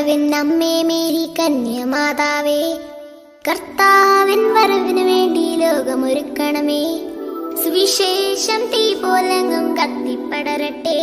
അമ്മേ മേരി കന്യമാതാവേ, കർത്താവിൻ വരവിനു വേണ്ടി ലോകമൊരുക്കണമേ. സുവിശേഷം തീ പോലെങ്ങും കത്തിപ്പടരട്ടെ.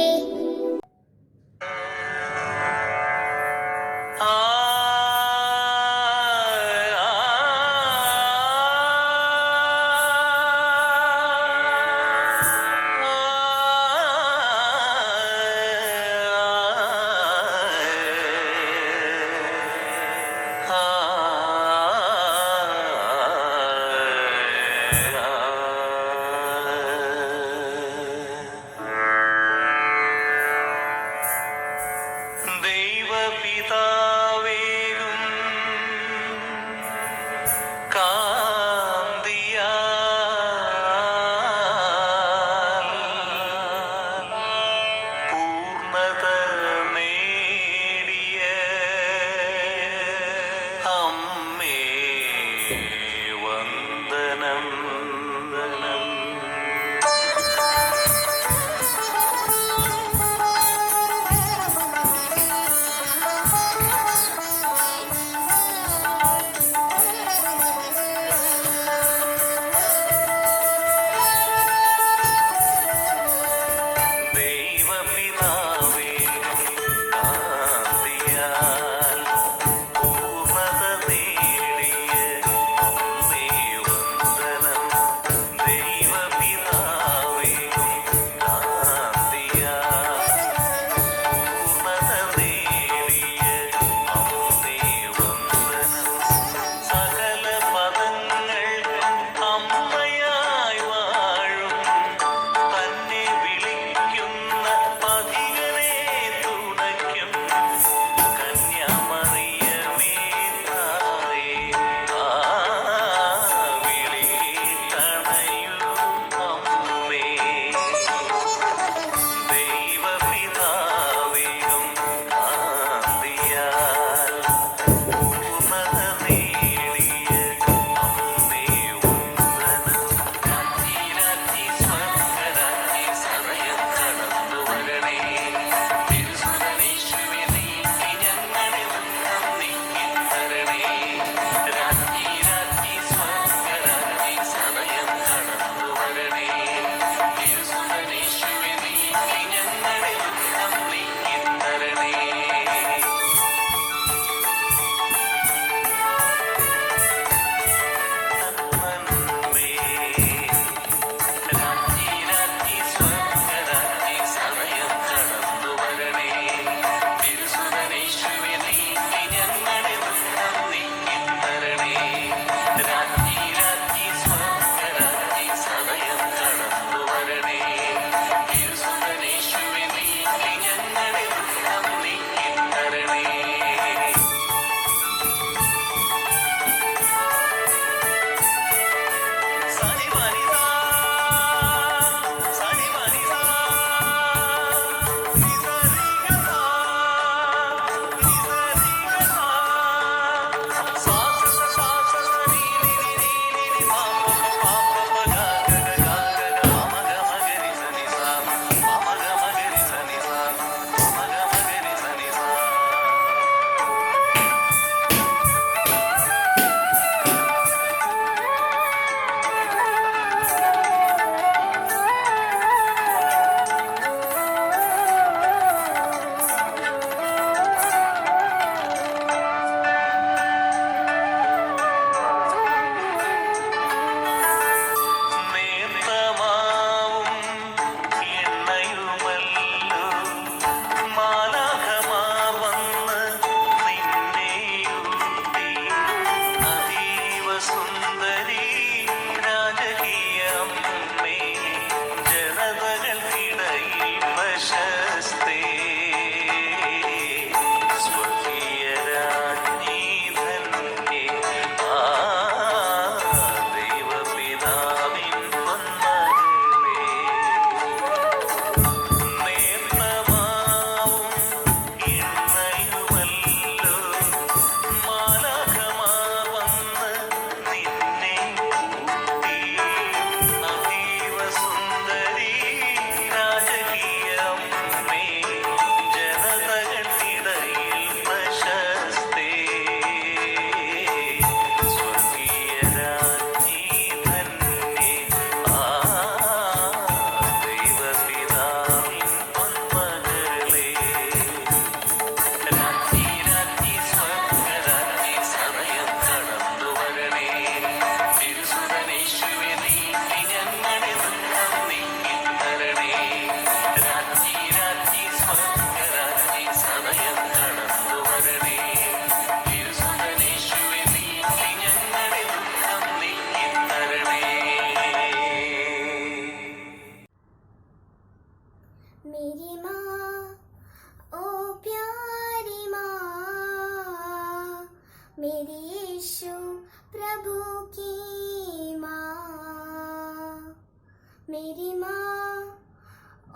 मेरी माँ,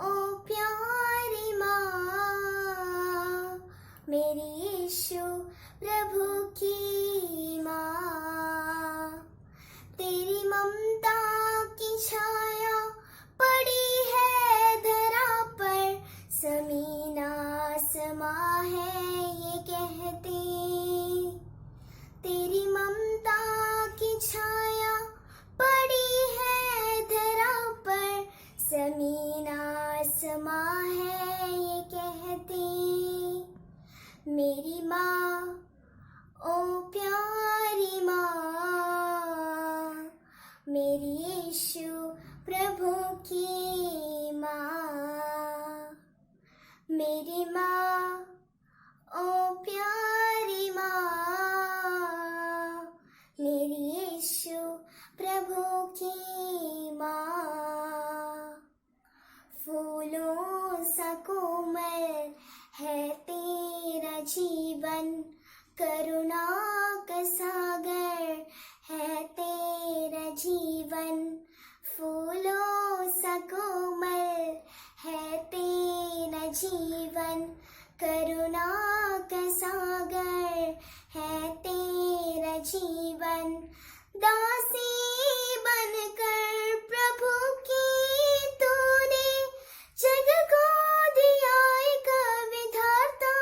ओ प्यारी माँ, मेरी यीशु प्रभु की माँ। तेरी ममता की छाया पड़ी है धरा पर, ज़मीन आसमां है ये कहती। तेरी ममता की छाया पड़ी है धरा पर, ज़मीन आसमां है ये कहती। मेरी माँ, ओ प्यारी माँ, मेरी यीशु प्रभु की माँ। मेरी माँ, ओ प्यारी माँ, मेरी यीशु प्रभु की माँ। फूलों सा कोमल है तेरा जीवन, करुणा का सागर है तेरा जीवन। फूलों सा कोमल है तेरा जीवन, करुणा का सागर है तेरा जीवन। दासी बनकर प्रभु की तूने जग को दिया एक विधाता,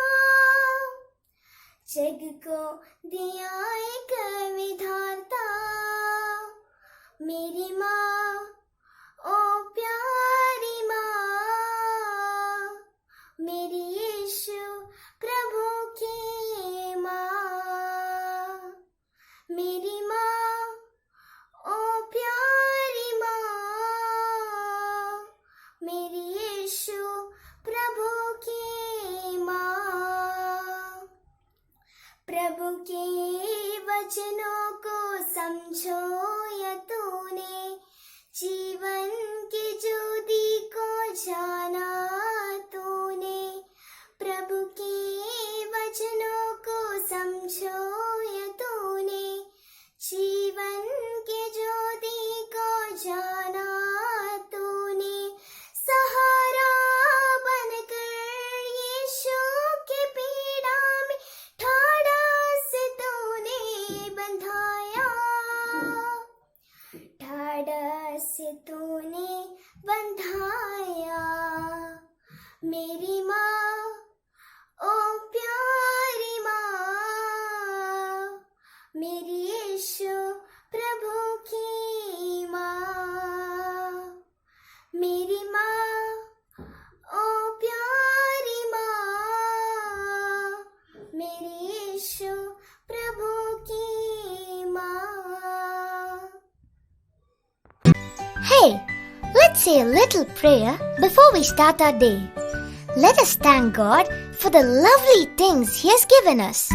जग को दिया एक विधाता। मेरी माँ, ओ प्यारी माँ, मेरी यीशु प्रभु की माँ। मेरी माँ, ओ प्यारी माँ, मेरी यीशु प्रभु की माँ। प्रभु के वचनों को समझो या तूने, जीवन की ज्योति को जाना तूने। प्रभु के वचनों को समझो या तूने, जीवन की ज्योति को जाना तूने। सहारा बनकर यीशु की पीड़ा में ढाढ़स तूने बंधाया, ढाढ़स तूने बंधाया। मेरी माँ, ओ प्यारी माँ, मेरी यीशु प्रभु की माँ। मेरी माँ, ओ प्यारी माँ, मेरी यीशु प्रभु की माँ। Hey, let's say a little prayer before we start our day. Let us thank God for the lovely things He has given us.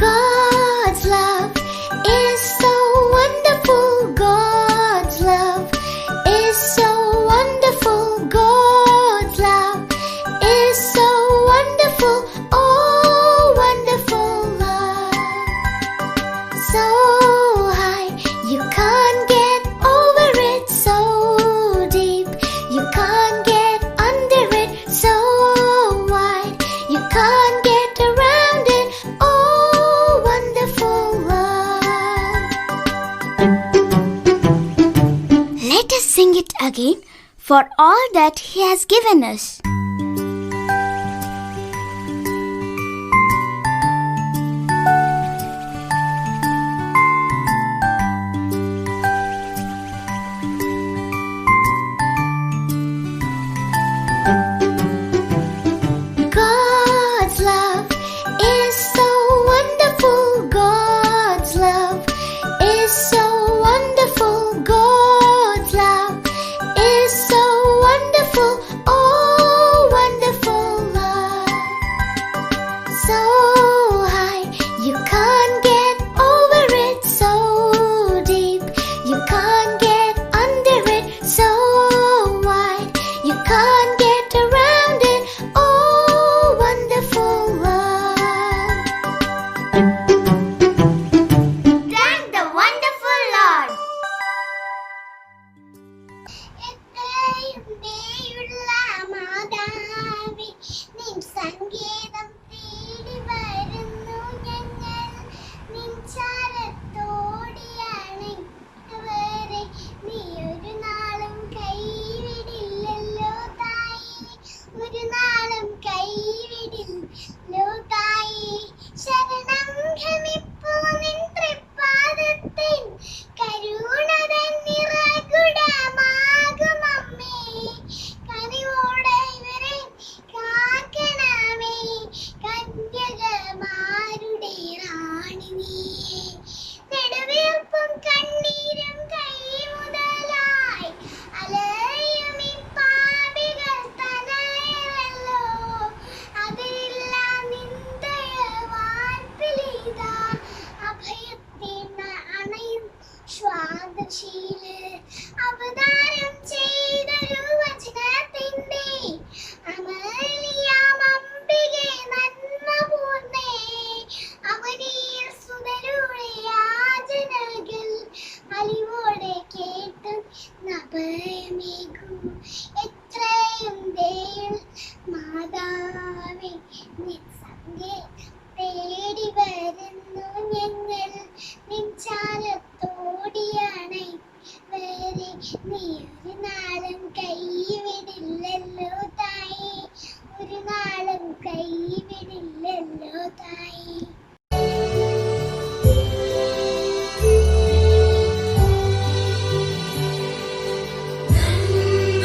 God's love is so wonderful. God's love is so wonderful. God's love is so wonderful. Oh, wonderful love. So high, you can't get over it. So deep, you can't get under it. So wide, you can't get around it. Oh, wonderful love. Let us sing it again for all that He has given us. God's love is so wonderful. God's love is so wonderful. God's love is so wonderful. Oh, ദയുള്ള മാതാവേ, നിൻ സങ്കേതം തേടി വരുന്നു ഞങ്ങൾ. നിൻ ചാരത്തോടിയാണ് വരെ നീ ഒരു നാളും കൈവിടില്ലല്ലോ തായി, ഒരു നാളും കൈവിടില്ലോ തായി. ശരണം ഗമിപ്പൂ നിൻ തൃപ്പാദത്തിൻ കരുണതൻ നിറകുടമാകുമമ്മേ. കനിവോടെ ഇവരെ കാക്കണമേ, കന്യകമാരുടെ റാണി നീയേ. നെടുവീർപ്പും കണ്ണീരും കൈമുതലായി അലയും ഈ പാപികൾ തനയല്ലോ. അതില്ല നിന്ദയവാൻപിലിതാ അഭയത്തിൻ അണയും സ്വാദശീല്. അവതാരം ചെയ്തൊരു വചനത്തിന്റെ അമലിയാമംബികെ നന്മപൂർണ്ണേ. അവനീർ സുതരുടെ യാചനകൾ അലിവോടെ കേട്ട് നഭയമേകൂ. എത്രയും ദയയുള്ള മാതാവേ, നിൻ സങ്കേതം തേടി വരുന്നു ഞങ്ങൾ. നിൻ ചാരത്തോടിയാണ് വരെ നീ ഒരു നാളും കൈവിടില്ലല്ലോ തായി, ഒരു നാളും കൈവിടില്ലല്ലോ തായി. നന്മ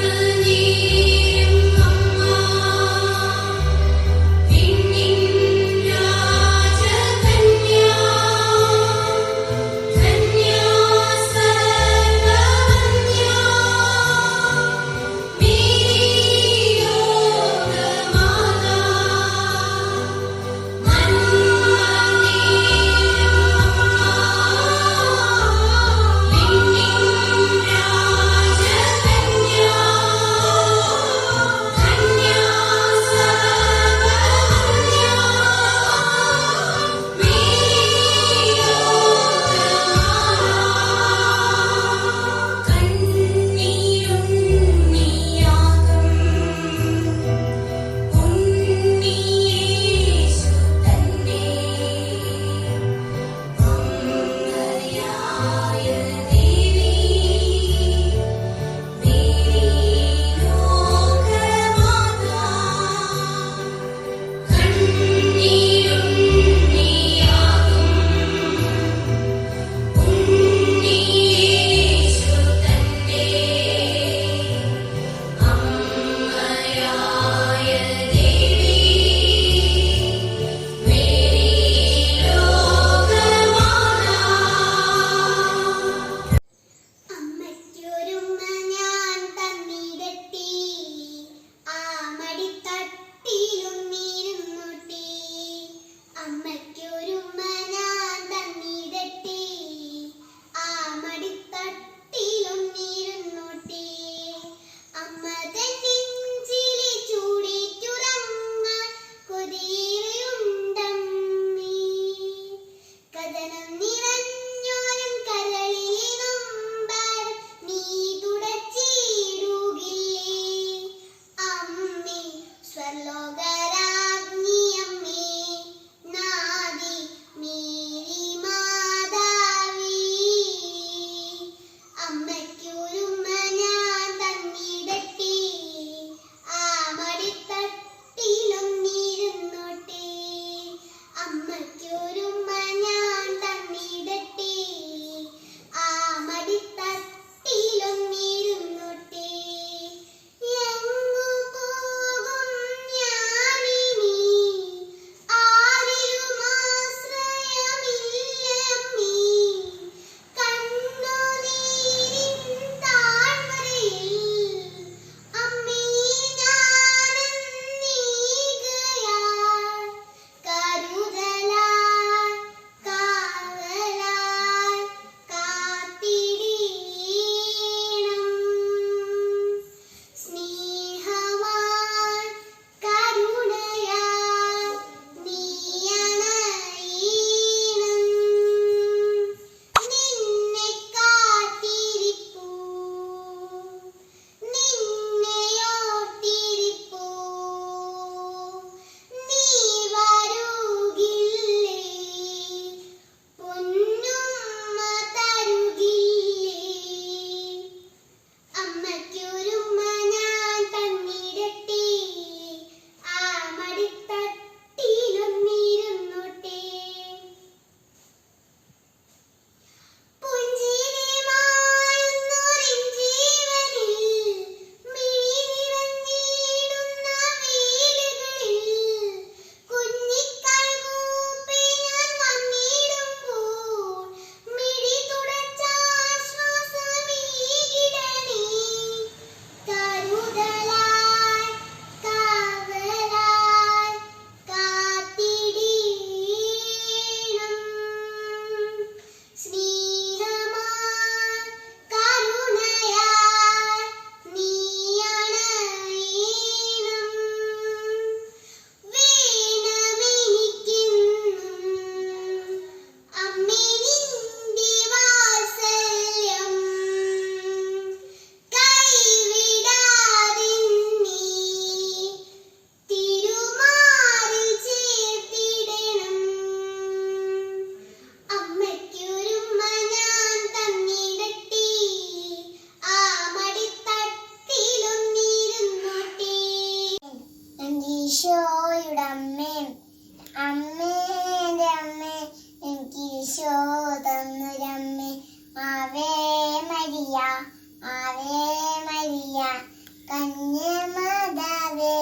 കന്യമാതാവേ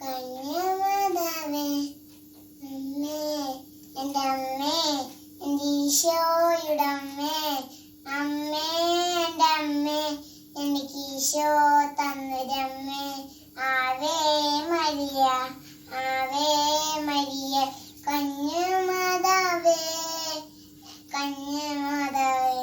കന്യമാതാവേ അമ്മേ എൻ്റെ അമ്മേ എൻ്റെ ഈശോയുടെ അമ്മേ അമ്മേ എൻ്റെ അമ്മേ എനിക്ക് Isho തന്നൊരമ്മേ Ave Maria Ave Maria കന്യമാതാവേ കന്യമാതാവേ.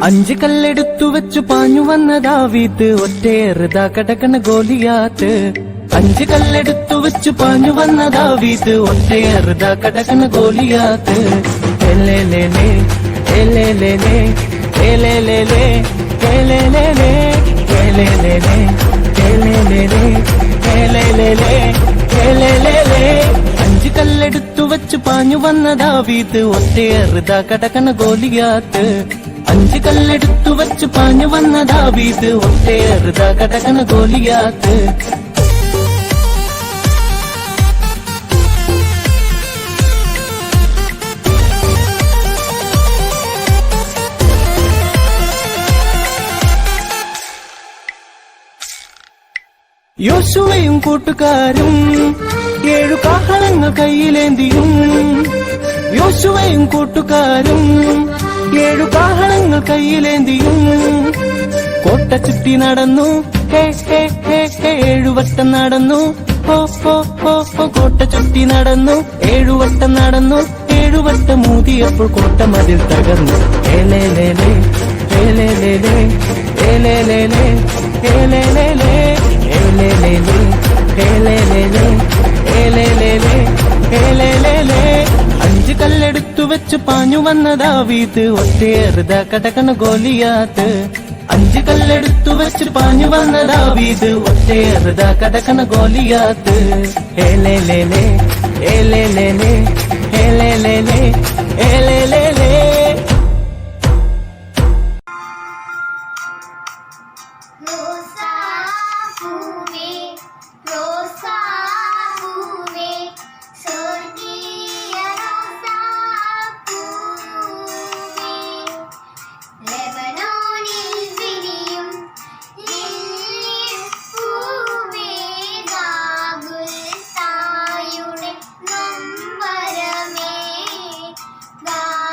അഞ്ച് കല്ലെടുത്തു വെച്ചു പാഞ്ഞു വന്ന ദാവീദ് ഒറ്റയേറുതാ കടക്കണ ഗോലിയാത്ത്. അഞ്ച് കല്ലെടുത്തു വെച്ചു പാഞ്ഞു വന്ന ദാവീദ് ഒറ്റയേറുതാ കടക്കണ ഗോലിയാത്ത്. എലേലേലേ എലേലേലേ എലേലേലേ എലേലേലേ എലേലേലേ എലേലേലേ എലേലേലേ എലേലേലേ. അഞ്ച് കല്ലെടുത്തു വെച്ചു പാഞ്ഞു വന്ന ദാവീദ് ഒറ്റയേറുതാ കടക്കണ ഗോലിയാത്ത്. അഞ്ച് കല്ലെടുത്തു വെച്ചു പാഞ്ഞു വന്ന ദാവീദ് ഒറ്റയേറുതാ കടക്കണ ഗോലിയാത്ത്. യോശുവയും കൂട്ടുകാരും 7 കാഹളങ്ങൾ കയ്യിലേന്തിയും. യോശുവയും കൂട്ടുകാരും 7 കാഹളങ്ങൾ കയ്യിലേന്തിയും. കോട്ട ചുറ്റി നടന്നു 7 വട്ടം നടന്നു. കോട്ട ചുറ്റി നടന്നു 7 വട്ടം നടന്നു. 7 വട്ടം ഊതിയപ്പോൾ കോട്ട മതിൽ തകർന്നു. ഏലേലേലേ ഏലേലേലേ ഏലേലേലേ ഏലേലേലേ ഏലേലേലേ ഏലേലേലേ ഏലേലേലേ ഏലേലേലേ. അഞ്ച് കല്ലെടുത്തു വെച്ചു പാഞ്ഞു വന്ന ദാവീദ് ഒറ്റയേറുതാ കടക്കണ ഗോലിയാത്ത്. അഞ്ച് കല്ലെടുത്തു വെച്ചു പാഞ്ഞു വന്ന ദാവീദ് ഒറ്റയേറുതാ കടക്കണ ഗോലിയാത്ത്. ഏലേലേലേ ഏലേലേലേ ഏലേലേലേ ഏലേലേലേ. God.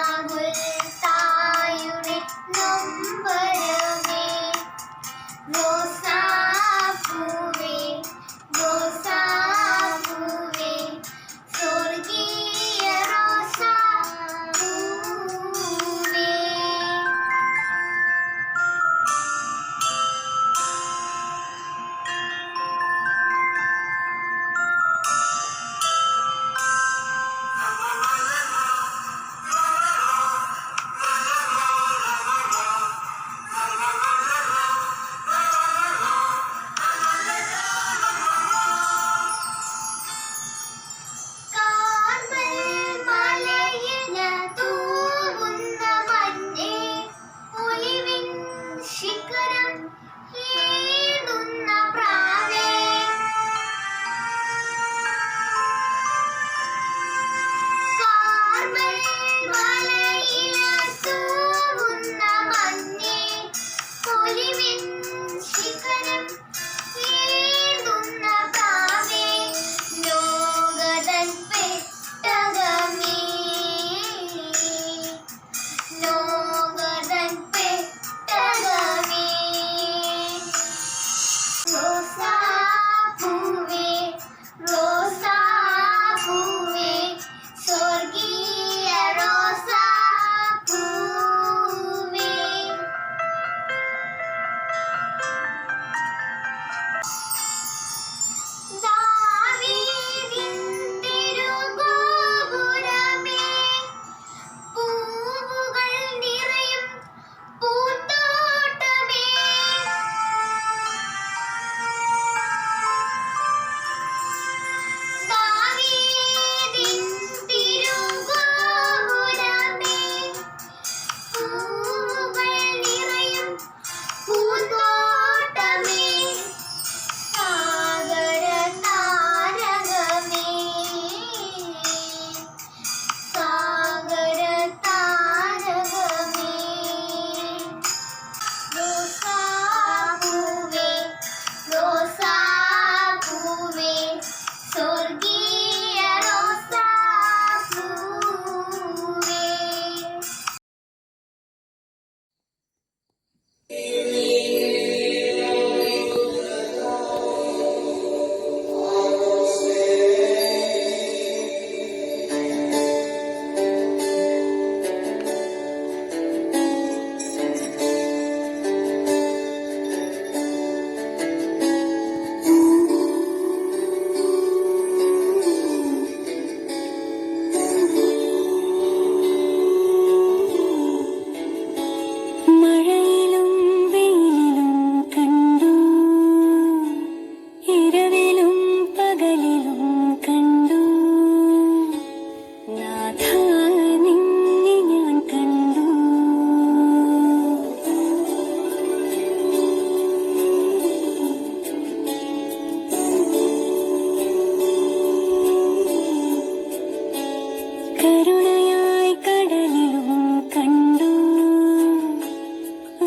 കരുണയായി കടലിലും കണ്ടു,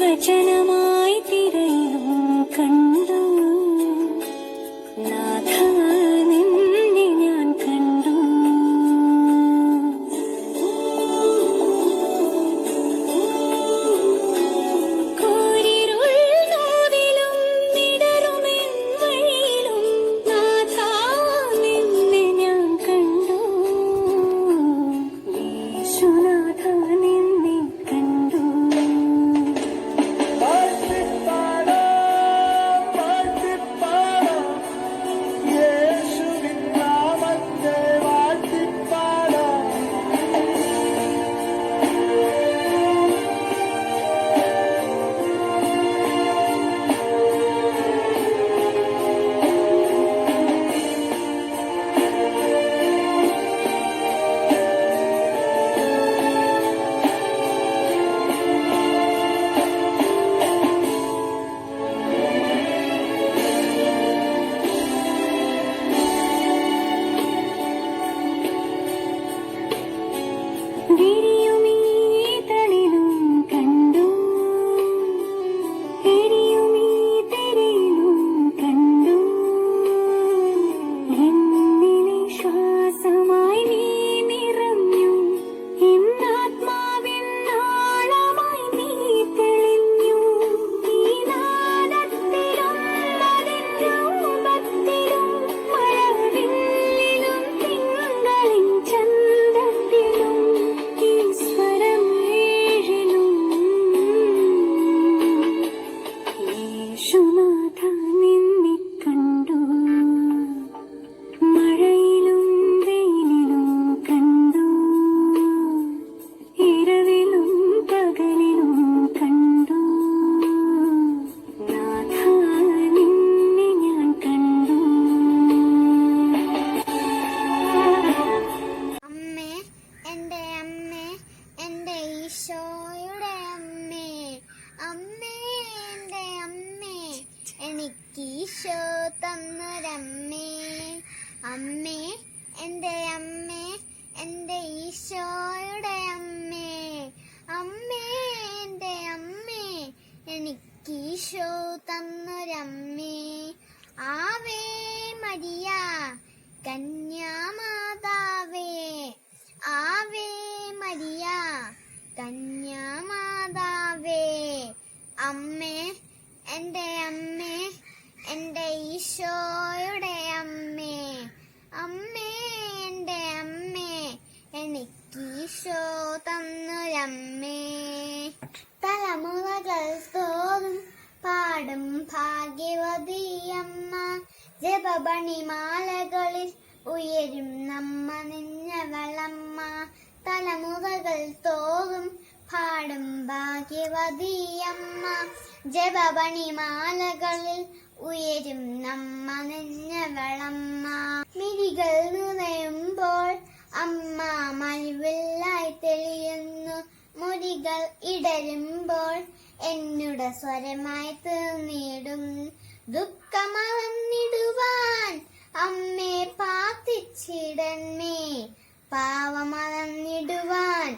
വചനമായി തിരയിലും കണ്ടു, നാഥ നിന്നെ ഞാൻ കണ്ടു. കോരിരുൾ നോവിലും ഇടറുമെൻ വഴിയിലും നാഥ നിന്നെ ഞാൻ കണ്ടു. യേശുനാഥ നിന്നെ കണ്ടു. വിരിയുമീ തളിരും കണ്ടു, എരിയുമീ തിരയിലും കണ്ടു, എന്നിലെ ശ്വാസമായി നീ നിറഞ്ഞു, എന്നാത്മാവിൻ ആഴമായി നീ തെളിഞ്ഞു. ഈ നാദത്തിലും അതിൻ രൂപത്തിലും മഴവില്ലിലും തിങ്കളിൻ ചന്തത്തിലും ഈശ്വരം ഏഴിലും യേശുനാഥ നിന്നെ കണ്ടു. മഴയിലും വെയിലിലും കണ്ടു, ഇരവിലും പകലിലും കണ്ടു, നാഥ നിന്നെ ഞാൻ കണ്ടു. അമ്മേ, എൻ്റെ അമ്മേ, എൻ്റെ ഈശോയുടെ അമ്മേ, അമ്മേ, എൻ്റെ അമ്മേ, എനിക്ക് ഈശോ തന്നൊരമ്മേ. അമ്മേ, എൻ്റെ അമ്മേ, എൻ്റെ ഈശോയുടെ അമ്മേ, അമ്മേ, എൻ്റെ അമ്മേ, എനിക്ക് ഈശോ തന്നൊരമ്മേ. ആവേ മരിയ കന്യാമാതാവേ, ആവേ മരിയ കന്യാമാതാവേ. അമ്മേ, എൻ്റെ അമ്മേ, എൻ്റെ ഈശോയുടെ അമ്മേ, അമ്മേ, എൻ്റെ അമ്മേ, എനിക്ക് ഈശോ തന്നൊരമ്മേ. തലമുറകൾ തോറും പാടും ഭാഗ്യവതിയമ്മ, ജപമണിമാലകളിൽ ഉയരും നമ്മ നിന്നവളമ്മ. തലമുറകൾ തോറും പാടും ഭാഗ്യവതിയമ്മ, ജപമണിമാലകളിൽ ഉയരും നമ്മ നിന്നവളമ്മ. മിഴികൾ നിറയുമ്പോൾ അമ്മ മഴവില്ലായി തെളിയുന്നു, മുടികൾ ഇടരുമ്പോൾ എന്നുടെ സ്വരമായി തീർന്നിടും. ദുഃഖമറന്നിടുവാൻ അമ്മേ പ്രാർത്ഥിച്ചിടന്നേ, പാവമറന്നിടുവാൻ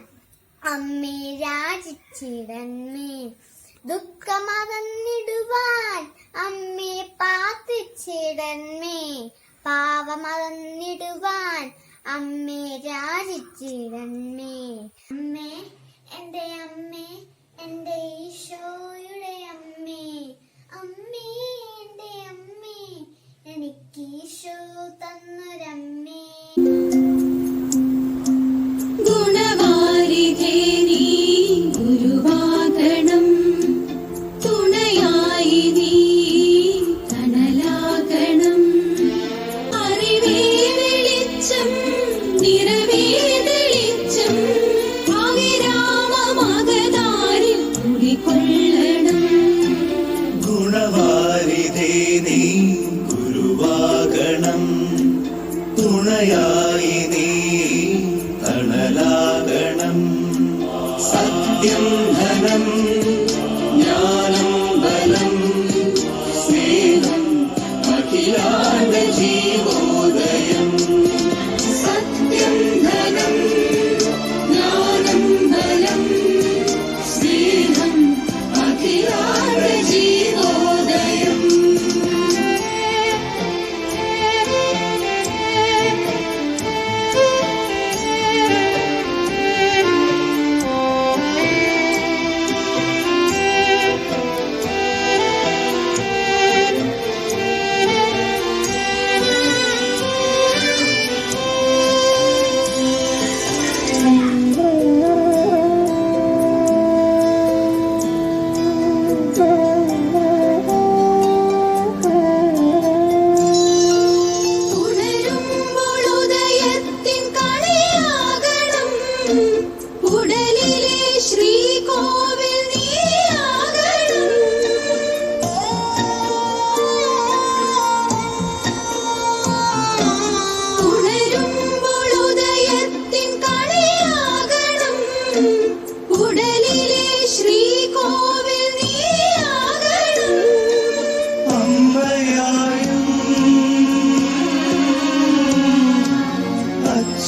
അമ്മേ രാജിച്ചിടന്നേ. ദുഃഖമറന്നിടുവാൻ അമ്മേ പ്രാർത്ഥിച്ചിടന്നേ, പാവമറന്നിടുവാൻ അമ്മേ രാജിച്ചിടന്നേ. അമ്മേ, എൻ്റെ അമ്മേ, എൻ്റെ ഈശോയുടെ അമ്മേ, അമ്മേ, എൻ്റെ അമ്മേ, എനിക്ക് ഈശോ തന്നൊരമ്മേ. ഗുണവാരിധേ നീ ഗുരുവാകണം, തുണയായി നീ തണലാകണം. അറിവേ വെളിച്ചം, നിറവേ തെളിച്ചം, അവിരാമമകതാരിൽ കുടികൊള്ളണം. ഗുണവാരിധേ നീ ഗുരുവാകണം, തുണയായി നീ തണലാകണം. സത്യം ധനം ജ്ഞാനം ബലം സ്നേഹം അഖിലാണ്ട ജീവോദയം. സത്യം ധനം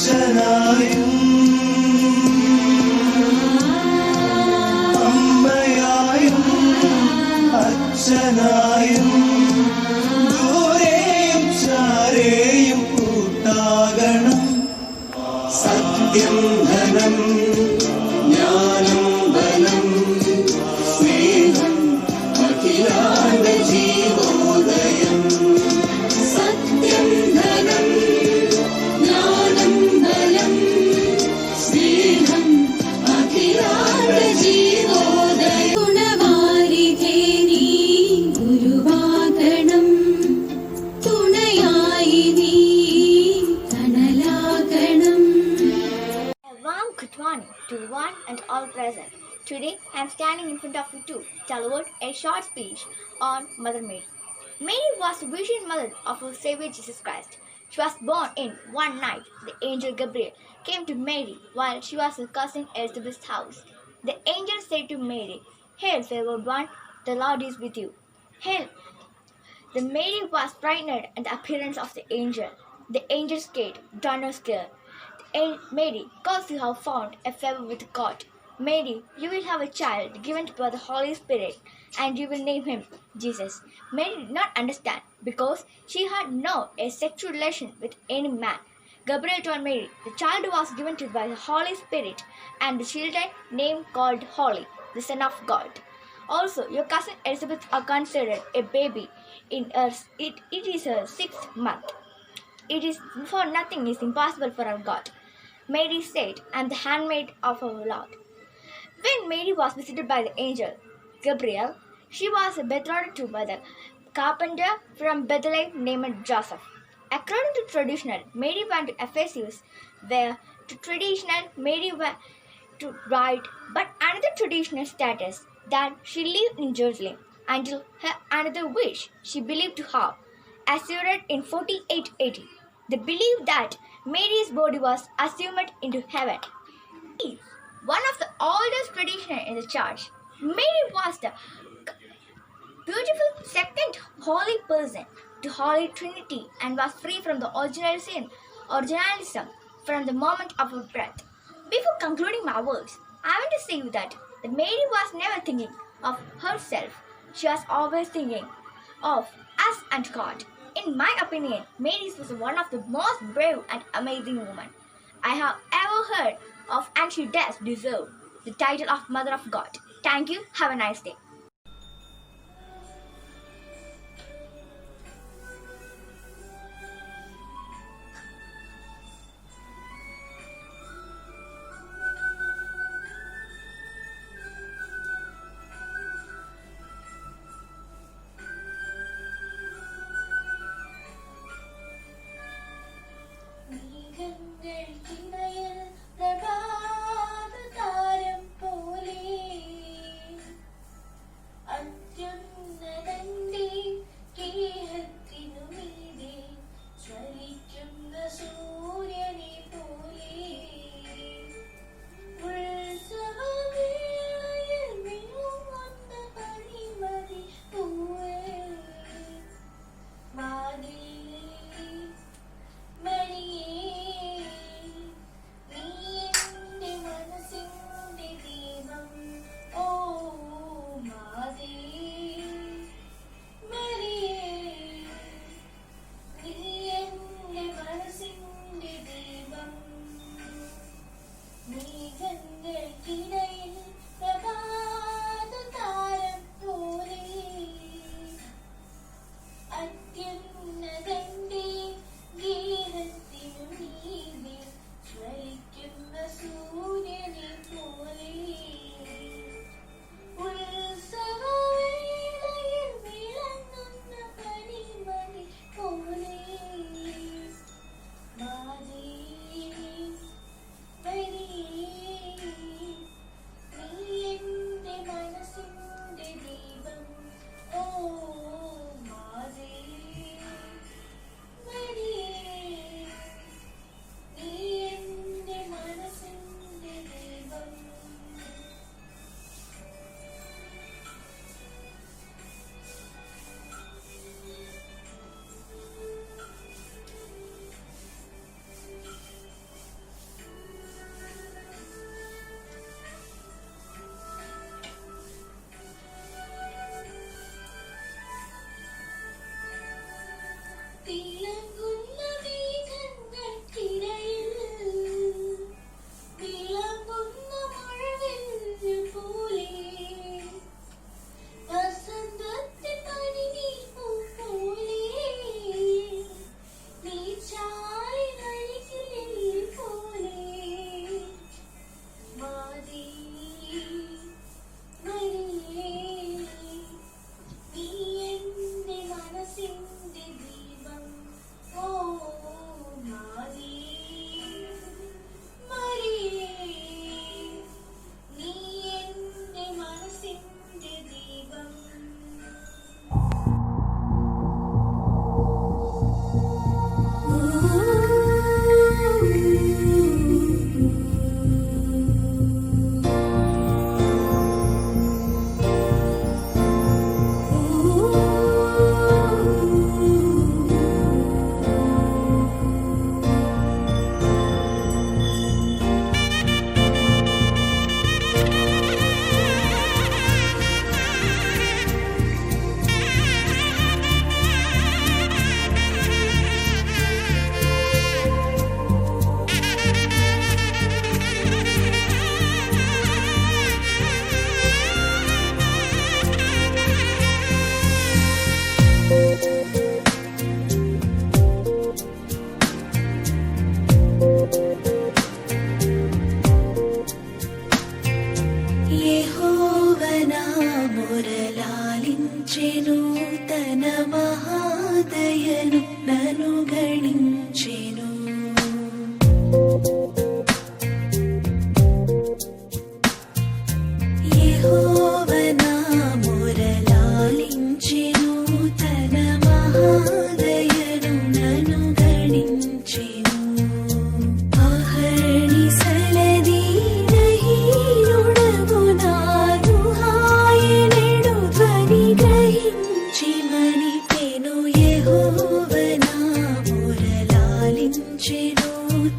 അച്ഛനായും അമ്മയായും അച്ഛനായും ദൂരെയും ചാരെയും കൂട്ടാകണം സത്യം ധനം ജ്ഞാനം ബലം സ്നേഹം അഖിലാണ്ട ജീവോദയം സത്യം ധനം ജ്ഞാനം ബലം സ്നേഹം അഖിലാണ്ട ജീവോദയം ഗുണവാരിധേ നീ ഗുരുവാകണം തുണയായി നീ തണലാകണം. A warm good morning to one and all present. Today I am standing in front of you to deliver a short speech on Mother Mary. Mary was the Virgin Mother of our Savior Jesus Christ. She was born in one night. The angel Gabriel came to Mary while she was in cousin Elizabeth's house. The angel said to Mary, "Hail, favored one, the Lord is with you." Hail. The Mary was frightened at the appearance of the angel. The angel said, "Don't be scared. Mary, because you have found a favor with God. Mary, you will have a child given by the Holy Spirit, and you will name him Jesus." Mary did not understand because she had no a sexual relation with any man. Gabriel told Mary, "The child was given to by the Holy Spirit, and the children name called Holy, the Son of God. Also, your cousin Elizabeth are considered a baby in her. It is her 6th month. It is for nothing is impossible for our God." Mary said, "I am the handmaid of our Lord." When Mary was visited by the angel Gabriel, she was betrothed to by the carpenter from Bethlehem named Joseph. According to traditional, Mary went to Ephesus, where to traditional Mary went to write, but another traditional status that she lived in Jerusalem until her another wish she believed to have assured in 48 AD. They believed that Mary's body was assumed into heaven. One of the oldest traditions in the church, Mary was the beautiful second holy person to Holy Trinity and was free from the originalism from the moment of her birth. Before concluding my words, I want to say that Mary was never thinking of herself. She was always thinking of us and God. In my opinion, Mary was one of the most brave and amazing women I have ever heard of, and she does deserve the title of Mother of God. Thank you. Have a nice day. പ്രഭാതതാരം പോലെ അത്യുന്നതന്റെ ഗേഹത്തിനുമീതെ ജ്വലിക്കുന്ന സൂര്യനെ പോലെ ഉത്സവവേളയിൽ മിന്നുന്ന പനിമതി പൂവേ വാതിലേ മരിയേ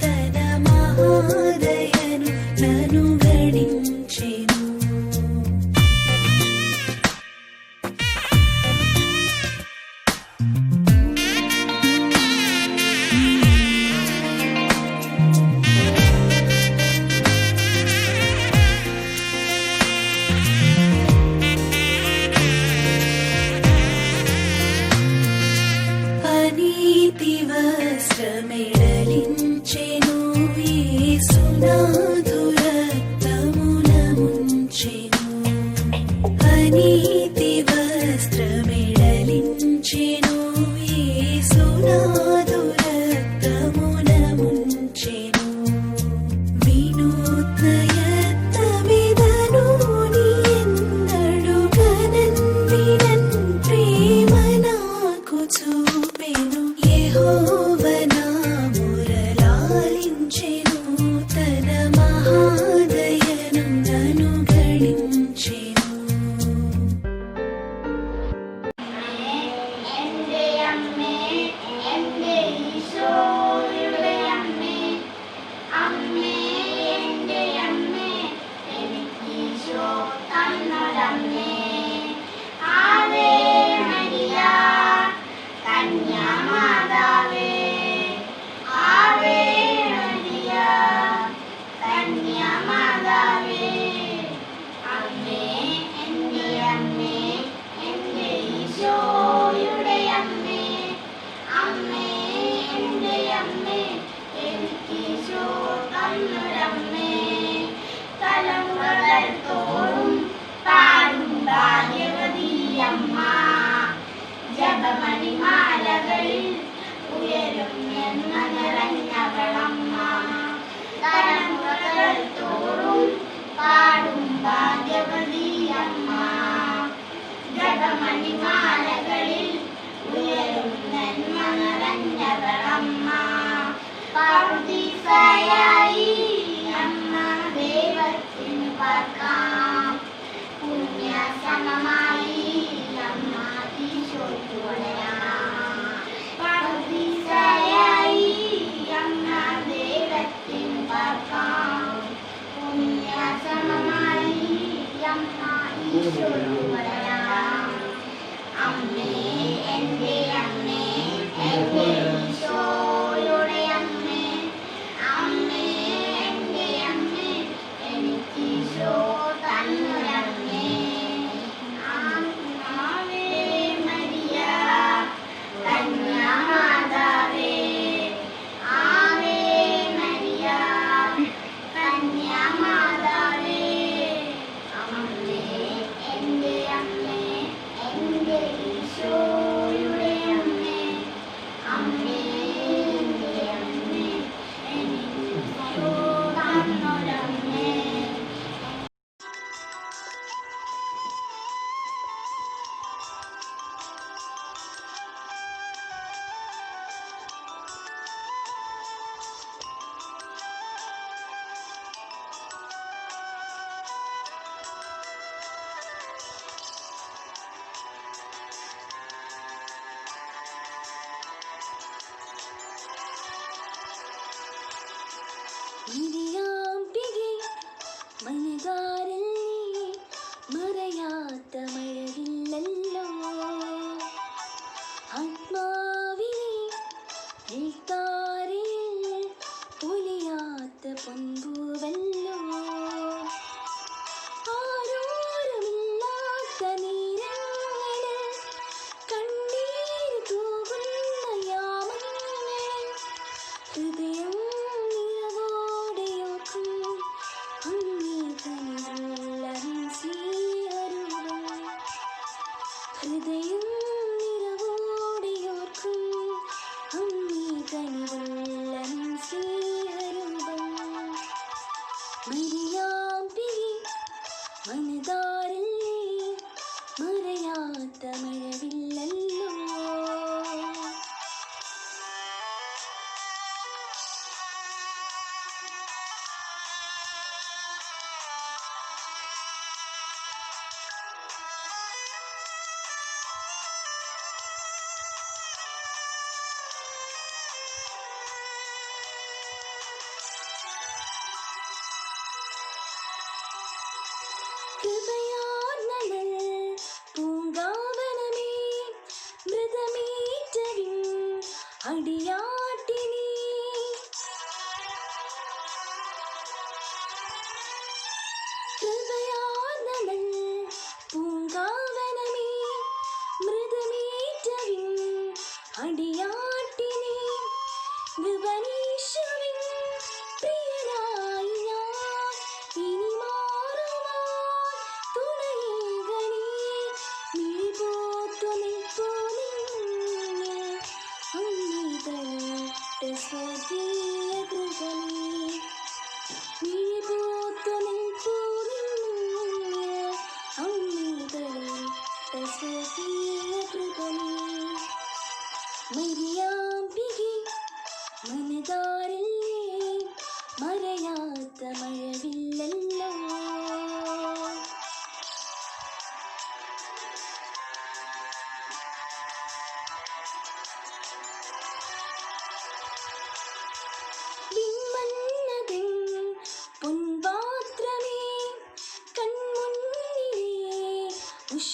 తన మహాదయను నన్ను గణించెను. అనీతి వస్త్రమెడలించెను, యేసునాథు రక్తమున ముంచెను. అనీతి వస్త్రమెడలించెను, యేసునాథు రక్తమున ముంచెను. వినూత్న యత్నమిదను నీ ఎన్నడు గనన్ వినన్ ప్రేమ నాకు చూపెను. యెహోవ నా మొరలాలించెను, తన మహాదయను నన్ను గణించెను. എൻ്റെ അമ്മേ, എൻ്റെ ഈശോയുടെ അമ്മേ, അമ്മേ എൻ്റെ അമ്മേ, എനിക്കീശോ തന്നൊരമ്മേ. ആവേ മരിയ കന്യാമാതാവേ, ആവേ മരിയ കന്യാമാതാവേ, അമ്മേ എൻ്റെ അമ്മേ, എൻ്റെ ഈശോയുടെ അമ്മേ, അമ്മേ എൻ്റെ അമ്മേ, എനിക്കീശോ തന്നൊരമ്മേ. തലമുറകൾ തോറും പാടും ഭാഗ്യവതിയമ്മ, ജപമണിമാലകളിൽ ഉയരും എന്ന നിറഞ്ഞവളമ്മ. തലമുറകൾ തോറും പാടും ഭാഗ്യവതിയമ്മ, ജപമണിമാലകളിൽ ഉയരും നന്മ നിറഞ്ഞവളമ്മ. പറുദീസയായി അമ്മ ദൈവത്തിന് പാർക്കാം, പുണ്യസമമായി അമ്മ ഈശോയ്ക്ക് വളരാം. പറുദീസയായി അമ്മ ദൈവത്തിന് പാർക്കാം, പുണ്യസമമായി അമ്മ ഈശോയ്ക്ക് വളരാം. അമ്മേ എൻ്റെ അമ്മേ, എൻ്റെ ഈശോയുടെ അമ്മേ, അമ്മേ എൻ്റെ അമ്മേ, എനിക്കീശോ തന്നൊരമ്മേ. ആവേ മരിയ കന്യാമാതാവേ, ആവേ മരിയ കന്യാമാതാവേ, അമ്മേ എൻ്റെ അമ്മേ, എൻ്റെ ഈശോയുടെ അമ്മേ, അമ്മേ എൻ്റെ അമ്മേ, എനിക്കീശോ തന്നൊരമ്മേ. നിധിയാംബികേ, മനതാരിൽ നീ മറയാത്ത മഴവില്ലല്ലോ. ആത്മാവിലെ നിൽത്താരയിൽ പൊലിയാത്ത പൊൻപൂവല്ലോ. ആരോരുമില്ലാത്ത നേരങ്ങളിൽ കണ്ണീര് തൂകുന്ന യാമങ്ങളിൽ ഹൃദയം നിറവോടെയോ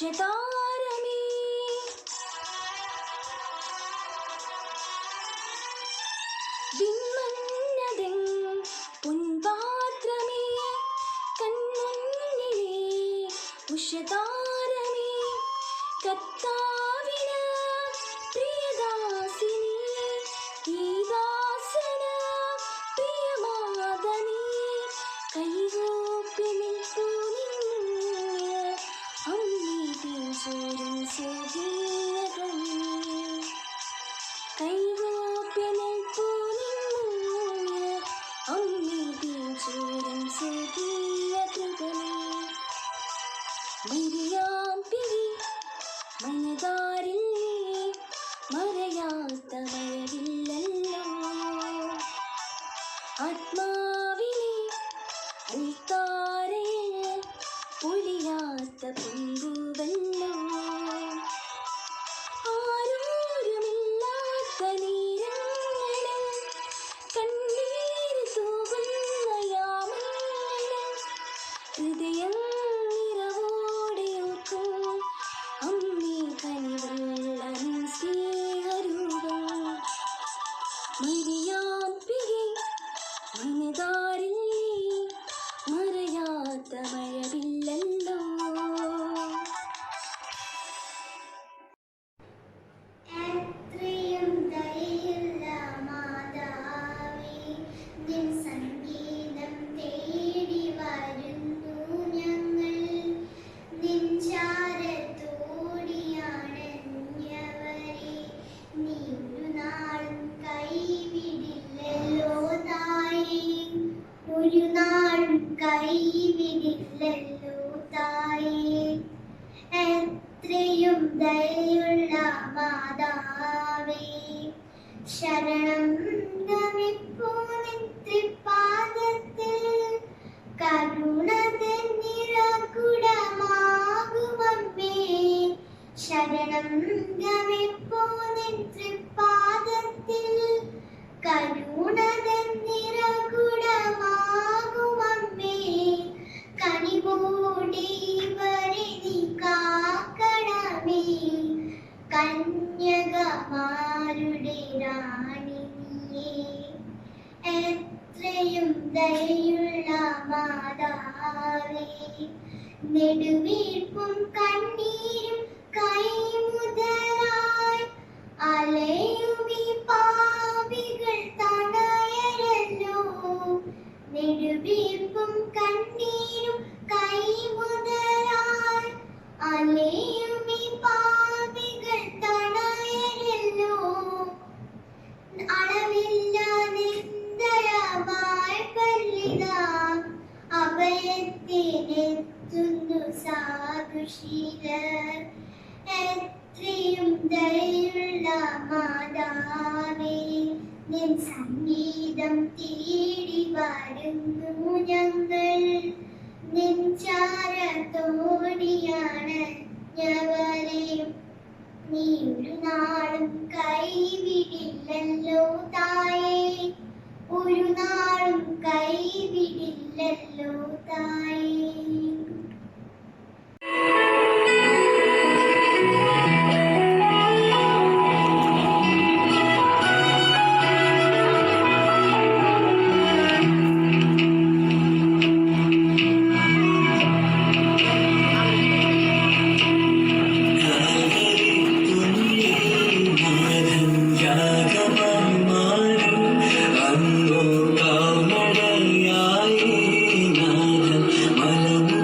ഉഷതാരമേ വിൺമന്നതെൻ പൊൻപാത്രമേ കൺമുന്നിലേ ഉഷതാരമേ കർത്താവിന് പ്രിയദാസിനി ഈ ദാസന പ്രിയമാദനീ കൈകൂപ്പി നിൽപ്പൂ നിന്നിൽ അമ്മേ പിഞ്ചോരും സ്വർഗീയകനീ കൈകൂപ്പി നിൽപ്പൂ നിന്നിൽ അമ്മേ പിഞ്ചോരും സ്വർഗീയകൃപനീ മരിയാമ്പിഴി മനതാരിൽ മറയാത്ത മഴവില്ലല്ലോ ആത്മാവിലെ അൽത്താരയിൽ പൊലിയാത്ത പൊങ്കുവല്ലോ ആരോരുമില്ലാത്ത നേരങ്ങളിൽ കണ്ണീര് തൂകുന്ന യാമങ്ങളിൽ ഹൃദയം നിറവോടെയോർക്കും അമ്മേ കനിവുള്ള നിൻ സ്നേഹരൂപം മരിയാമ്പിഴി മനതാരിൽ മറയാത്ത മഴവില്ലല്ലോ എത്രയും ദയയുള്ള മാതാവേ, നിൻ സംഗീതം തേടി വരുന്നു ഞങ്ങൾ. നിൻ ചാരത്തോടിയണഞ്ഞവരെ നീ ഒരു നാളും കൈവിടില്ലല്ലോ തായേ, ഒരു നാളും കൈവിടില്ലല്ലോ തായേ. എത്രയും ദയയുള്ള മാതാവേ, ശരണം ഗമിപ്പൂ നിൻ തൃപ്പാദത്തിൽ. കരുണതൻ നിറകുടമാകുമമ്മേ, ശരണം ഗമിപ്പൂ നിൻ തൃപ്പാദത്തിൽ. കരുണതൻ നിറകുടമാകുമമ്മേ, കനിവോടെ ഇവരെ നീ കാക്കണമേ. കന്യകമാരുടെ റാണി നീയേ, എത്രയും ദയയുള്ള മാതാവേ, നെടുവീർപ്പും കണ്ണീരും കൈമുതലായി അലയുമീ പാപികൾ തടയരല്ലോ. നെടുവീർപ്പും കണ്ണീരും കൈമുതലായി അലയുമീ പാപികൾ തടയരല്ലോ. അളവില്ലാതെന്തരമായി പല്ലിതാ അഭയത്തിനെത്തുന്നു സാധുശീലർ. എത്രയും ദയയുള്ള മാതാവേ, നിൻ സംഗീതം തേടി വരുന്നു ഞങ്ങൾ. നിൻ ചാരത്തോടിയണഞ്ഞവരെ നീ ഒരു നാളും കൈവിടില്ലല്ലോ തായേ, ഒരു നാളും കൈവിടില്ലല്ലോ തായേ. കാമടയായി നാഥൻ മലമു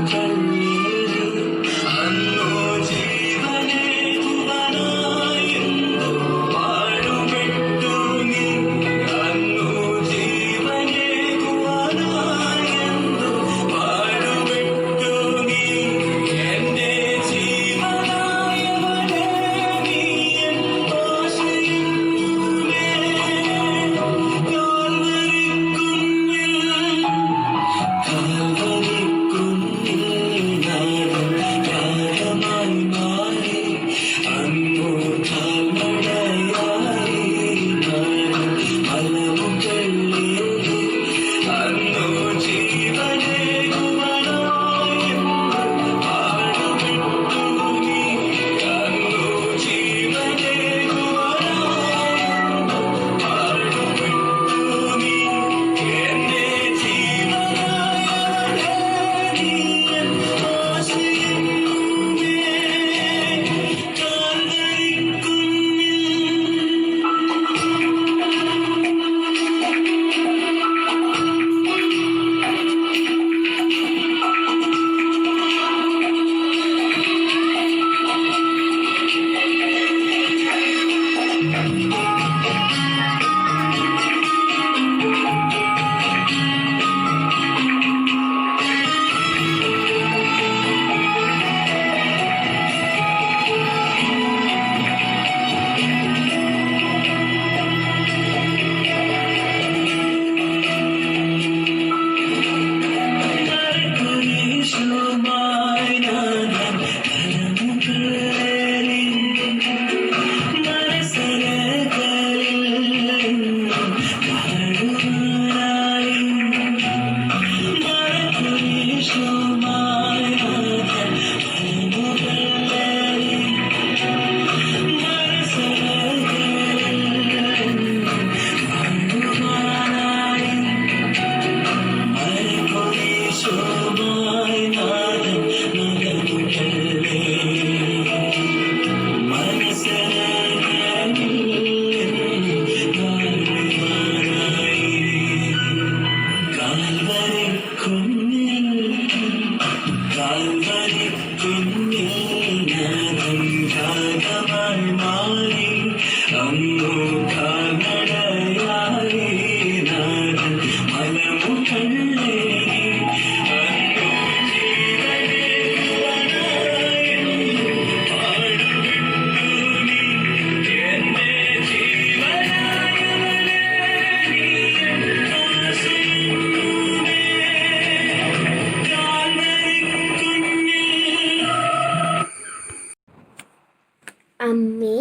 അമ്മേ,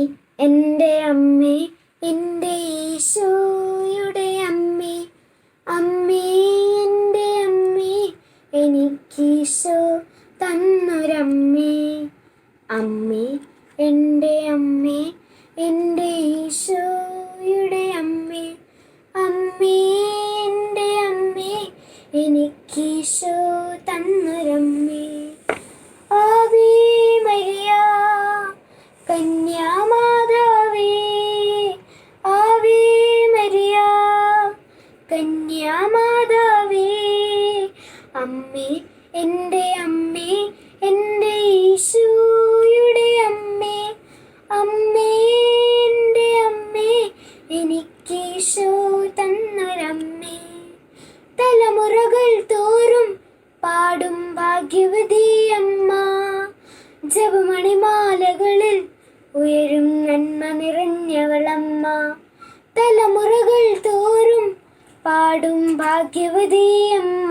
എൻ്റെ അമ്മേ, എൻ്റെ ഈശോയുടെ അമ്മേ, അമ്മേ, എൻ്റെ അമ്മേ, എനിക്കീശോ തന്നൊരമ്മേ. അമ്മേ, എൻ്റെ അമ്മേ, എൻ്റെ ഈശോയുടെ അമ്മേ, അമ്മേ, എൻ്റെ അമ്മേ, എനിക്കീശോ തന്നൊരമ്മേ. ആവേ മരിയ കന്യാമാതാവേ, ആവേ മരിയ കന്യാമാതാവേ, അമ്മേ, എൻ്റെ അമ്മേ, എൻ്റെ ഈശോയുടെ അമ്മേ, അമ്മേ, എൻ്റെ അമ്മേ, എനിക്കീശോ തന്നൊരമ്മേ. തലമുറകൾ തോറും പാടും ഭാഗ്യവതി അമ്മ, ജപമണിമാലകളിൽ ഉയരും നന്മ നിറഞ്ഞവളമ്മ. തലമുറകൾ തോറും പാടും ഭാഗ്യവതി അമ്മ,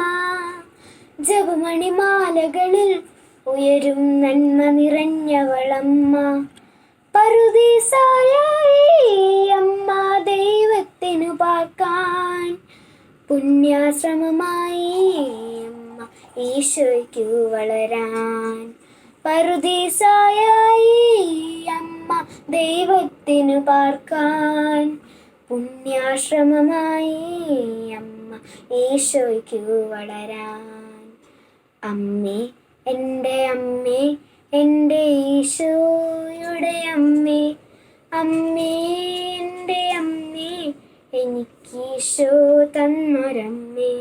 ജപമണിമാലകളിൽ ഉയരും നന്മ നിറഞ്ഞവളമ്മ. പറുദീസായായി അമ്മ ദൈവത്തിനു പാർക്കാൻ, പുണ്യാശ്രമമായി അമ്മ ഈശോയ്ക്കു വളരാൻ. പറുദീസായായി അമ്മ ദൈവത്തിനു പാർക്കാൻ, പുണ്യാശ്രമമായി അമ്മ ഈശോയ്ക്കു വളരാൻ. അമ്മേ, എൻ്റെ അമ്മേ, എൻ്റെ ഈശോയുടെ അമ്മേ, അമ്മേ, എൻ്റെ അമ്മേ, എനിക്കീശോ തന്നൊരമ്മേ.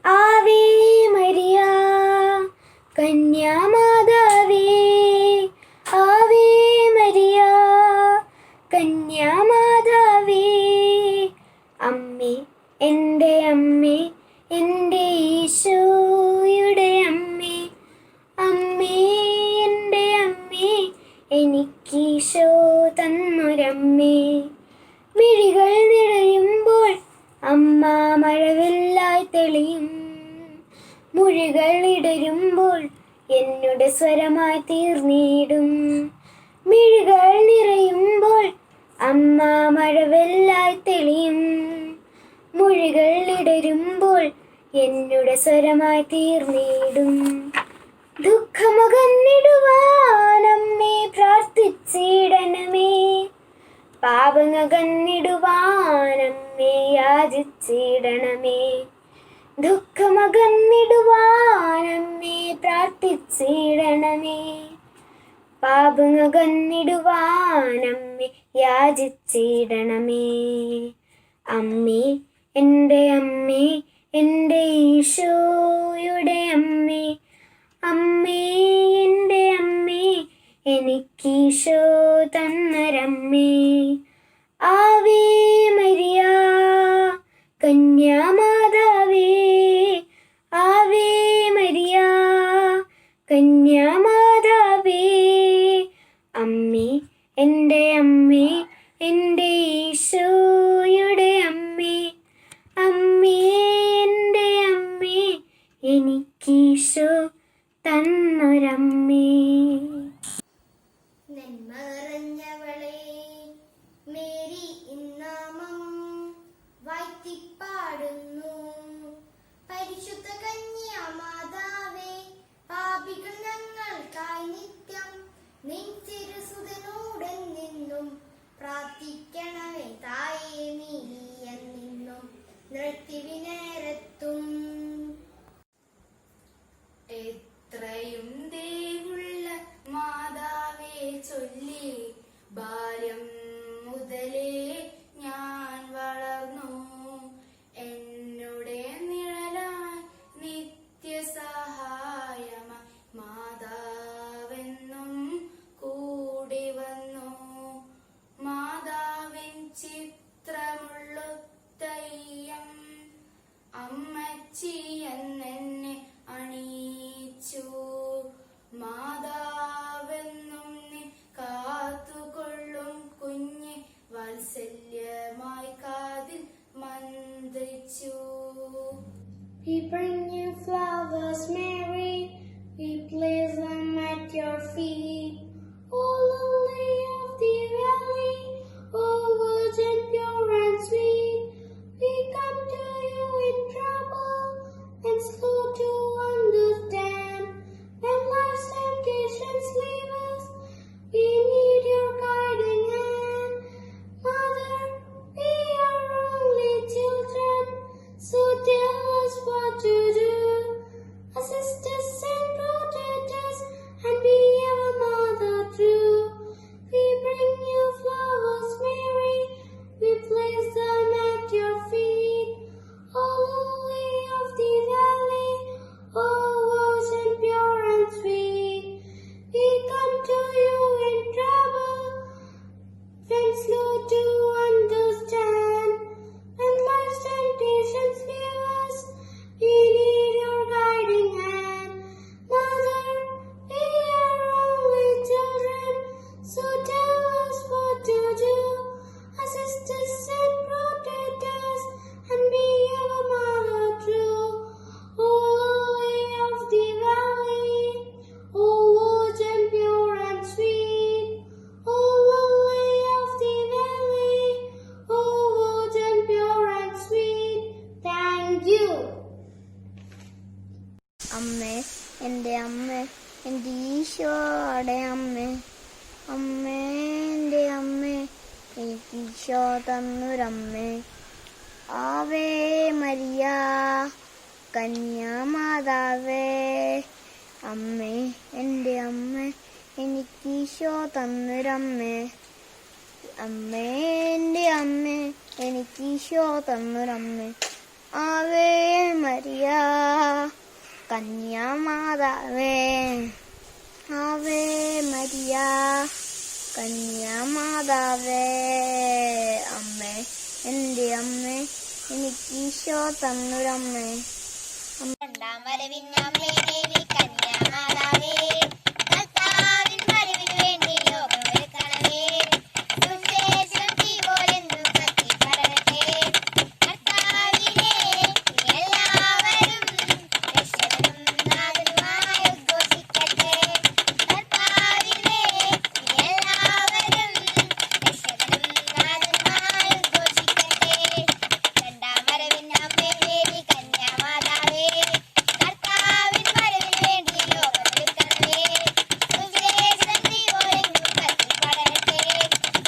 ആവേ മരിയ കന്യാമാതാവേ, ആവേ മരിയ കന്യാമാതാവേ, അമ്മേ, എൻ്റെ അമ്മേ, എൻ്റെ ഈശോയുടെ അമ്മേ, അമ്മേ, എൻ്റെ അമ്മേ, എനിക്കീശോ തന്നൊരമ്മേ. മിഴികൾ നിറയുമ്പോൾ അമ്മ മഴവില്ലായി തെളിയും, മുഴികൾ ഇടരുമ്പോൾ എന്നുടെ സ്വരമായി തീർന്നിടും. മിഴികൾ നിറയുമ്പോൾ അമ്മ മഴവില്ലായി തെളിയും, മുഴികൾ ഇടരുമ്പോൾ എന്നുടെ സ്വരമായി തീർന്നിടും. ദുഃഖമകന്നിടുവാനമ്മേ പ്രാർത്ഥിച്ചിടണമേ, പാപമകന്നിടുവാനമ്മേ യാചിച്ചിടണമേ. ദുഃഖമകന്നിടുവാനമ്മേ പ്രാർത്ഥിച്ചിടണമേ, പാപമകന്നിടുവാനമ്മേ യാചിച്ചിടണമേ. അമ്മേ, എൻ്റെ അമ്മേ, എൻ്റെ ഈശോയുടെ അമ്മേ, അമ്മേ, എൻ്റെ അമ്മേ, എനിക്കീശോ തന്നൊരമ്മേ. ആവേ മരിയ കന്യാമാതാവേ, ആവേ മരിയ കന്യാമാതാവേ, അമ്മേ, എൻ്റെ അമ്മേ, എൻ്റെ ഈശോയുടെ അമ്മേ, അമ്മേ, എൻ്റെ അമ്മേ, എനിക്കീശോ തന്നൊരമ്മേ. നന്മ നിറഞ്ഞവളേ മേരി ഇന്നാമം വാഴ്ത്തിപ്പാടുന്നു. പരിശുദ്ധ കന്യാമാതാവേ, പാപികൾ ഞങ്ങൾക്കായി നിത്യം നിൻ തിരുസുതനോടെന്നും പ്രാർത്ഥിക്കണമേ തായേ, നീ എന്നും നൃത്തിവിനേരത്തും. എത്രയും ദേവുള്ള മാതാവേ ചൊല്ലി, ബാല്യം മുതലേ ഞാൻ വളർന്നു. എന്നുടെ നിഴലായി നിത്യസഹായമായി മാതാവെന്നും കൂടി വന്നു. മാതാവിൻ ചിത്രമുള്ള തെയ്യം എന്നെ അണിയിച്ചു. മാതാവെന്നും നീ കാത്തുകൊള്ളും കുഞ്ഞെ വാത്സല്യമായി കാതിൽ മന്ത്രിച്ചു. We bring you flowers, Mary, we place them at your feet. O lily of the valley, O virgin pure and sweet, we come to you in trouble and slow to understand. When life's temptations leave us, we need your guiding hand. Mother, we are only children, so tell us what to do. Assist us and protect us, and be our mother true. We bring you flowers, Mary, we place them at your feet. O lily of the valley, O virgin pure and sweet, we come to you in trouble, when slow to understand. When life's temptations give us, we need your guiding hand. Mother, we are only children, so tell us what to do. Assist us and protect us, and be our mother true. O lily of the valley, O virgin pure and sweet, O lily of the valley, O virgin pure and sweet. Thank you. അമ്മേ, എൻ്റെ അമ്മേ, എൻ്റെ ഈശോയുടെ അമ്മേ, അമ്മേ, എൻ്റെ അമ്മേ, എനിക്ക് ഈശോ തന്നൊരമ്മേ. ആവേ മരിയ കന്യാമാതാവേ, അമ്മേ, എൻ്റെ അമ്മേ, എനിക്ക് ഈശോ തന്നൊരമ്മേ. അമ്മേ, എൻ്റെ അമ്മേ, എനിക്ക് ഈശോ തന്നൊരമ്മേ. ആവേ മരിയ കന്യാമാതാവേ, ആവേ മരിയ കന്യാമാതാവേ. അമ്മേ, എൻ്റെ അമ്മേ, എനിക്ക് ഈശോ തന്നൊരമ്മേ. രണ്ടാം വരവിന്നമ്മേ ദേവി കന്യാമാതാവേ, കർത്താവിൻ വരവിനു വേണ്ടി ലോകമൊരുക്കണമേ. സുവിശേഷം തീപോലെന്നു കത്തി പടരട്ടെ. കർത്താവിനെ എല്ലാവരും രക്ഷകനും നാഥനുമായി ഉദ്ഘോഷിക്കട്ടെ. കർത്താവിനെ എല്ലാവരും രക്ഷകനും നാഥനുമായി ഉദ്ഘോഷിക്കട്ടെ. രണ്ടാം വരവിന്നമ്മേ ദേവി കന്യാമാതാവേ, കർത്താവിൻ വരവിനു വേണ്ടി ലോകമൊരുക്കണമേ. സുവിശേഷം തീപോലെന്നു കത്തി പടരട്ടെ.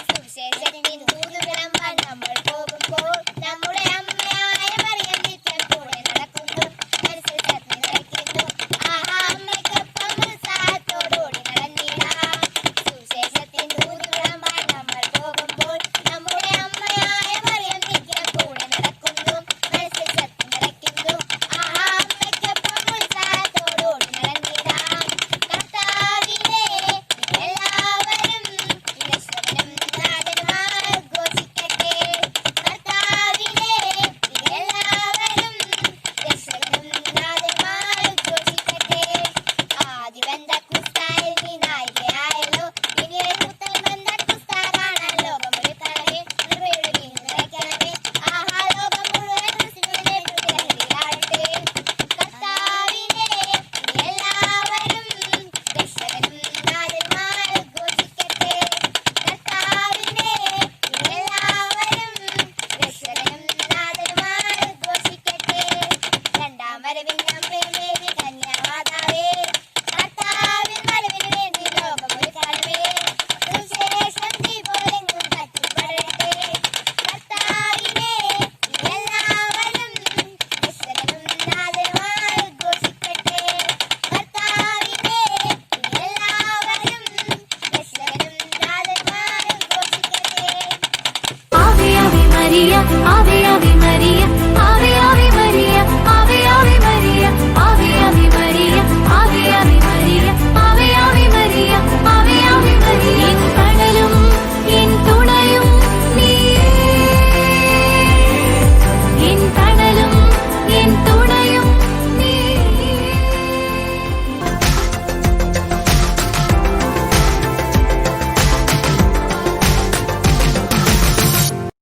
സുവിശേഷത്തിൻ ദൂത് വിളമ്പാൻ നമ്മൾ പോകുമ്പോൾ നമ്മുടെ അമ്മയായ മറിയം നിത്യം കൂടെ നടക്കുന്നു. മനസ്സിൽ ശക്തി നിറയ്ക്കുന്നു. ആഹാ, അമ്മയ്ക്കൊപ്പം ഉത്സാഹത്തോടുകൂടി നടന്നിടാം. സുവിശേഷത്തിൻ ദൂത് വിളമ്പാൻ നമ്മൾ പോകുമ്പോൾ നമ്മുടെ അമ്മയായ മറിയം നിത്യം കൂടെ നടക്കുന്നു. മനസ്സിൽ ശക്തി നിറയ്ക്കുന്നു. ആഹാ, അമ്മയ്ക്കൊപ്പം ഉത്സാഹത്തോടുകൂടി നടന്നിടാം. കർത്താവിനെ എല്ലാവരും രക്ഷകനും നാഥനുമായി ഉദ്ഘോഷിക്കട്ടെ. കർത്താവിനെ എല്ലാവരും രക്ഷകനും നാഥനുമായി ഉദ്ഘോഷിക്കട്ടെ. ആദി ബന്ധക്കുസ്തായിൽ നീ നായികയായല്ലോ. ഇനി ഒരു പുത്തൻ ബന്ധക്കുസ്താ കാണാൻ ലോകമൊരുക്കണമേ. കൃപയുടെ വീണ് നിറയ്ക്കണമേ. ആഹാ, ലോകം മുഴുവൻ ക്രിസ്തുവിനെ തുതിരഹരിയിലാടട്ടെ. കർത്താവിനെ എല്ലാവരും രക്ഷകനും നാഥനുമായി ഉദ്ഘോഷിക്കട്ടെ. കർത്താവിനെ എല്ലാവരും രക്ഷകനും നാഥനുമായി ഉദ്ഘോഷിക്കട്ടെ. രണ്ടാം വരവിന്നമ്മേ ദേവി കന്യാമാതാവേ, കർത്താവിൻ വരവിനു വേണ്ടി ലോകമൊരുക്കണമേ. സുവിശേഷം തീപോലെങ്ങും കത്തിപ്പടരട്ടെ. കർത്താവിനെ എല്ലാവരും രക്ഷകനും നാഥനുമായി ഉദ്ഘോഷിക്കട്ടെ. കർത്താവിനെ എല്ലാവരും രക്ഷകനും നാഥനുമായി ഉദ്ഘോഷിക്കട്ടെ. Ave Ave Maria, Ave Ave Maria,